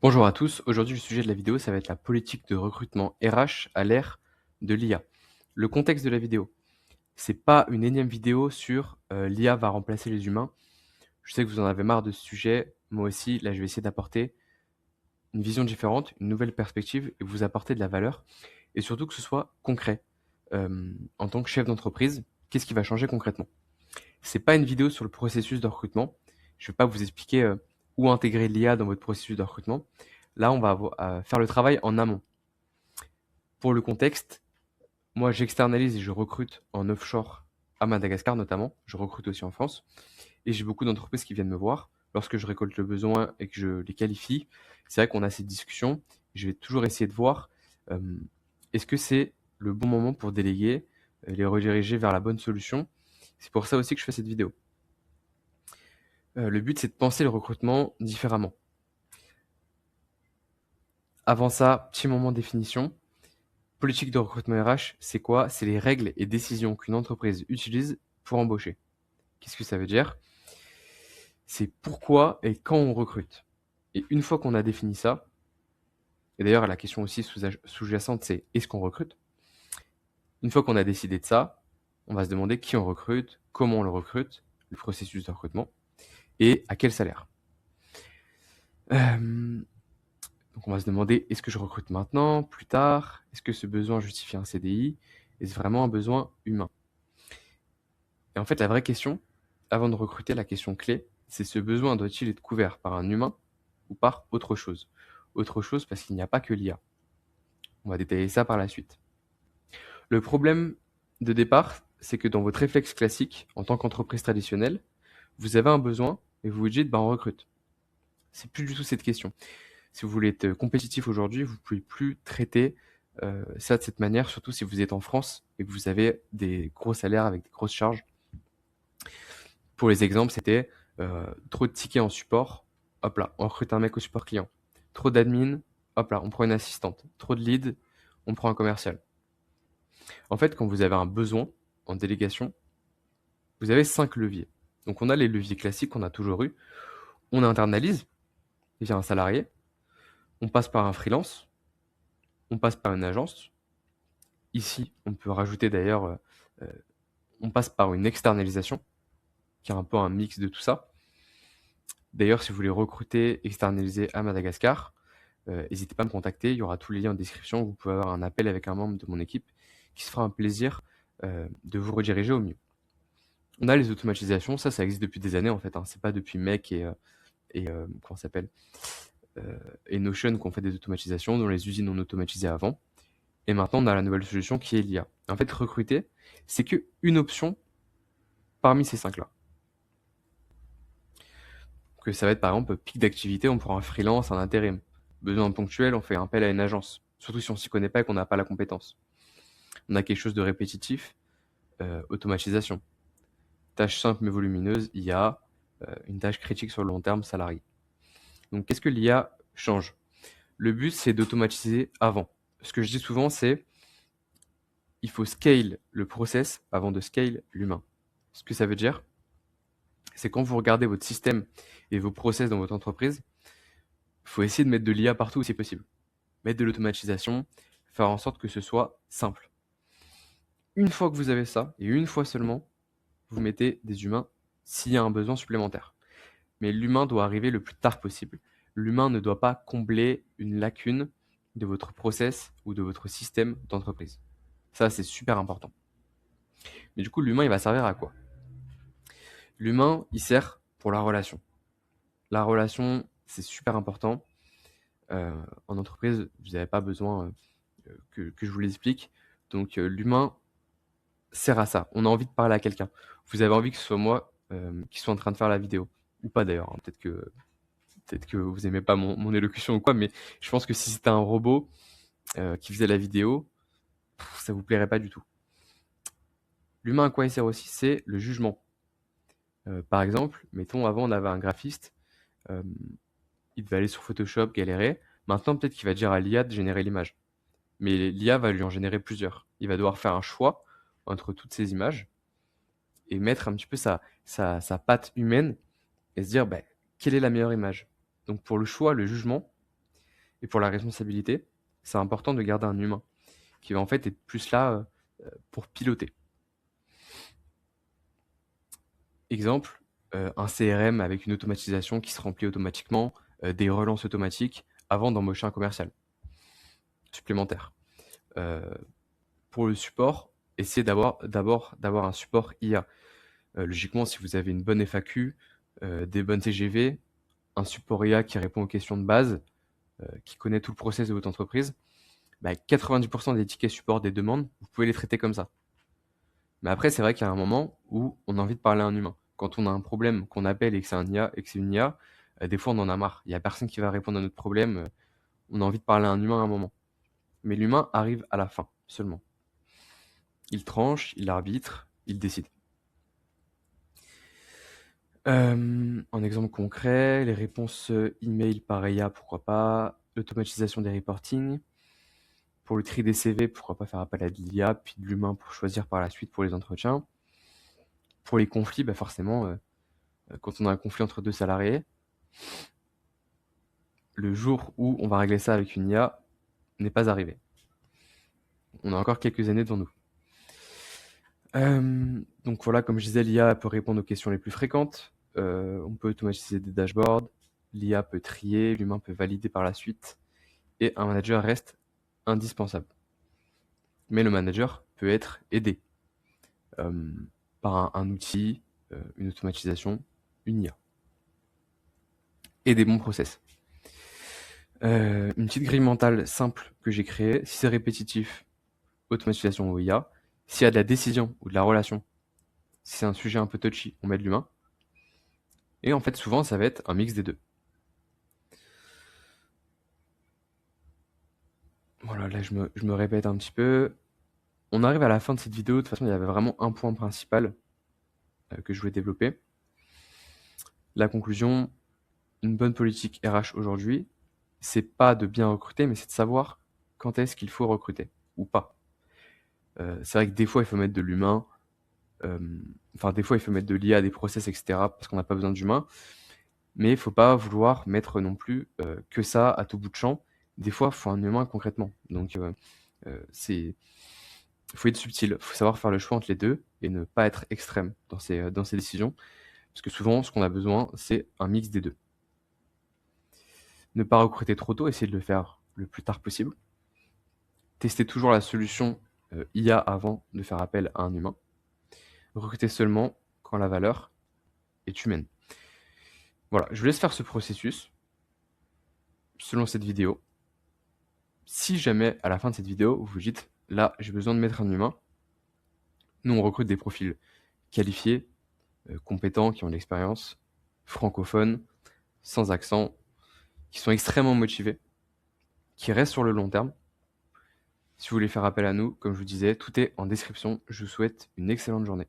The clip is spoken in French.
Bonjour à tous, aujourd'hui le sujet de la vidéo ça va être la politique de recrutement RH à l'ère de l'IA. Le contexte de la vidéo, c'est pas une énième vidéo sur l'IA va remplacer les humains. Je sais que vous en avez marre de ce sujet, moi aussi, là je vais essayer d'apporter une vision différente, une nouvelle perspective et vous apporter de la valeur et surtout que ce soit concret. En tant que chef d'entreprise, qu'est-ce qui va changer concrètement? C'est pas une vidéo sur le processus de recrutement. Je vais pas vous expliquer où intégrer l'IA dans votre processus de recrutement. Là, on va faire le travail en amont. Pour le contexte, moi, j'externalise et je recrute en offshore à Madagascar notamment. Je recrute aussi en France. Et j'ai beaucoup d'entreprises qui viennent me voir. Lorsque je récolte le besoin et que je les qualifie, c'est vrai qu'on a ces discussions. Je vais toujours essayer de voir euh, est-ce que c'est le bon moment pour déléguer, les rediriger vers la bonne solution. C'est pour ça aussi que je fais cette vidéo. Le but, c'est de penser le recrutement différemment. Avant ça, petit moment de définition. Politique de recrutement RH, c'est quoi? C'est les règles et décisions qu'une entreprise utilise pour embaucher. Qu'est-ce que ça veut dire? C'est pourquoi et quand on recrute. Et une fois qu'on a défini ça, et d'ailleurs la question aussi sous-jacente, c'est est-ce qu'on recrute? Une fois qu'on a décidé de ça, on va se demander qui on recrute, comment on le recrute, le processus de recrutement, et à quel salaire. Donc on va se demander, est-ce que je recrute maintenant, plus tard? Est-ce que ce besoin justifie un CDI? Est-ce vraiment un besoin humain? Et en fait, la vraie question, avant de recruter, la question clé, c'est ce besoin doit-il être couvert par un humain ou par autre chose? Autre chose parce qu'il n'y a pas que l'IA. On va détailler ça par la suite. Le problème de départ, c'est que dans votre réflexe classique, en tant qu'entreprise traditionnelle, vous avez un besoin et vous vous dites, on recrute. C'est plus du tout cette question. Si vous voulez être compétitif aujourd'hui, vous ne pouvez plus traiter ça de cette manière, surtout si vous êtes en France et que vous avez des gros salaires avec des grosses charges. Pour les exemples, c'était trop de tickets en support, hop là, on recrute un mec au support client. Trop d'admin, hop là, on prend une assistante. Trop de lead, on prend un commercial. En fait, quand vous avez un besoin en délégation, vous avez 5 leviers. Donc on a les leviers classiques qu'on a toujours eu. On internalise via un salarié, on passe par un freelance, on passe par une agence. Ici, on peut rajouter d'ailleurs, on passe par une externalisation, qui est un peu un mix de tout ça. D'ailleurs, si vous voulez recruter, externaliser à Madagascar, n'hésitez pas à me contacter, il y aura tous les liens en description. Vous pouvez avoir un appel avec un membre de mon équipe qui se fera un plaisir de vous rediriger au mieux. On a les automatisations, ça existe depuis des années en fait. C'est pas depuis Make et comment ça s'appelle et Notion qu'on fait des automatisations dont les usines ont automatisé avant. Et maintenant, on a la nouvelle solution qui est l'IA. En fait, recruter, c'est qu'une option parmi ces 5-là. Que ça va être par exemple pic d'activité, on prend un freelance, un intérim. Besoin ponctuel, on fait appel à une agence. Surtout si on s'y connaît pas et qu'on n'a pas la compétence. On a quelque chose de répétitif, automatisation. Tâche simple mais volumineuse, IA, une tâche critique sur le long terme, salarié. Donc qu'est-ce que l'IA change? Le but, c'est d'automatiser avant. Ce que je dis souvent, c'est il faut scale le process avant de scale l'humain. Ce que ça veut dire, c'est quand vous regardez votre système et vos process dans votre entreprise, il faut essayer de mettre de l'IA partout où c'est possible. Mettre de l'automatisation, faire en sorte que ce soit simple. Une fois que vous avez ça, et une fois seulement, vous mettez des humains s'il y a un besoin supplémentaire. Mais l'humain doit arriver le plus tard possible. L'humain ne doit pas combler une lacune de votre process ou de votre système d'entreprise. Ça, c'est super important. Mais du coup, l'humain, il va servir à quoi? L'humain, il sert pour la relation. La relation, c'est super important. En entreprise, vous n'avez pas besoin que je vous l'explique. Donc, l'humain sert à ça. On a envie de parler à quelqu'un. Vous avez envie que ce soit moi qui soit en train de faire la vidéo. Ou pas d'ailleurs. Peut-être que vous aimez pas mon élocution ou quoi, mais je pense que si c'était un robot qui faisait la vidéo, ça vous plairait pas du tout. L'humain à quoi il sert aussi, c'est le jugement. Par exemple, mettons avant on avait un graphiste, euh, il devait aller sur Photoshop, galérer. Maintenant peut-être qu'il va dire à l'IA de générer l'image. Mais l'IA va lui en générer plusieurs. Il va devoir faire un choix entre toutes ces images et mettre un petit peu sa patte humaine et se dire quelle est la meilleure image. Donc pour le choix, le jugement, Et pour la responsabilité, c'est important de garder un humain qui va en fait être plus là pour piloter. Exemple, un CRM avec une automatisation qui se remplit automatiquement, des relances automatiques avant d'embaucher un commercial supplémentaire. Pour le support, essayez d'abord d'avoir un support IA. Logiquement, si vous avez une bonne FAQ, des bonnes TGV, un support IA qui répond aux questions de base, qui connaît tout le process de votre entreprise, 90% des tickets support des demandes, vous pouvez les traiter comme ça. Mais après, c'est vrai qu'il y a un moment où on a envie de parler à un humain. Quand on a un problème, qu'on appelle et que c'est un IA et que c'est une IA, des fois on en a marre. Il y a personne qui va répondre à notre problème. On a envie de parler à un humain à un moment. Mais l'humain arrive à la fin seulement. Il tranche, il arbitre, il décide. En exemple concret, les réponses email par IA, pourquoi pas. L'automatisation des reporting. Pour le tri des CV, pourquoi pas faire appel à de l'IA, puis de l'humain pour choisir par la suite pour les entretiens. Pour les conflits, forcément, quand on a un conflit entre 2 salariés, le jour où on va régler ça avec une IA n'est pas arrivé. On a encore quelques années devant nous. Donc voilà, comme je disais, l'IA peut répondre aux questions les plus fréquentes. On peut automatiser des dashboards. L'IA peut trier, l'humain peut valider par la suite. Et un manager reste indispensable. Mais le manager peut être aidé par un outil, une automatisation, une IA. Et des bons process. Une petite grille mentale simple que j'ai créée. Si c'est répétitif, automatisation ou IA. S'il y a de la décision ou de la relation, si c'est un sujet un peu touchy, on met de l'humain. Et en fait, souvent, ça va être un mix des deux. Voilà, là, je me répète un petit peu. On arrive à la fin de cette vidéo. De toute façon, il y avait vraiment un point principal que je voulais développer. La conclusion, une bonne politique RH aujourd'hui, c'est pas de bien recruter, mais c'est de savoir quand est-ce qu'il faut recruter ou pas. C'est vrai que des fois, il faut mettre de l'humain. Des fois, il faut mettre de l'IA, des process, etc. parce qu'on n'a pas besoin d'humain. Mais il faut pas vouloir mettre non plus que ça à tout bout de champ. Des fois, il faut un humain concrètement. Donc, il faut être subtil. Il faut savoir faire le choix entre les deux et ne pas être extrême dans ses décisions. Parce que souvent, ce qu'on a besoin, c'est un mix des deux. Ne pas recruter trop tôt, essayer de le faire le plus tard possible. Tester toujours la solution IA avant de faire appel à un humain. Recruter seulement quand la valeur est humaine. Voilà, je vous laisse faire ce processus selon cette vidéo. Si jamais, à la fin de cette vidéo, vous vous dites « Là, j'ai besoin de mettre un humain », nous, on recrute des profils qualifiés, compétents, qui ont de l'expérience, francophones, sans accent, qui sont extrêmement motivés, qui restent sur le long terme. Si vous voulez faire appel à nous, comme je vous disais, tout est en description. Je vous souhaite une excellente journée.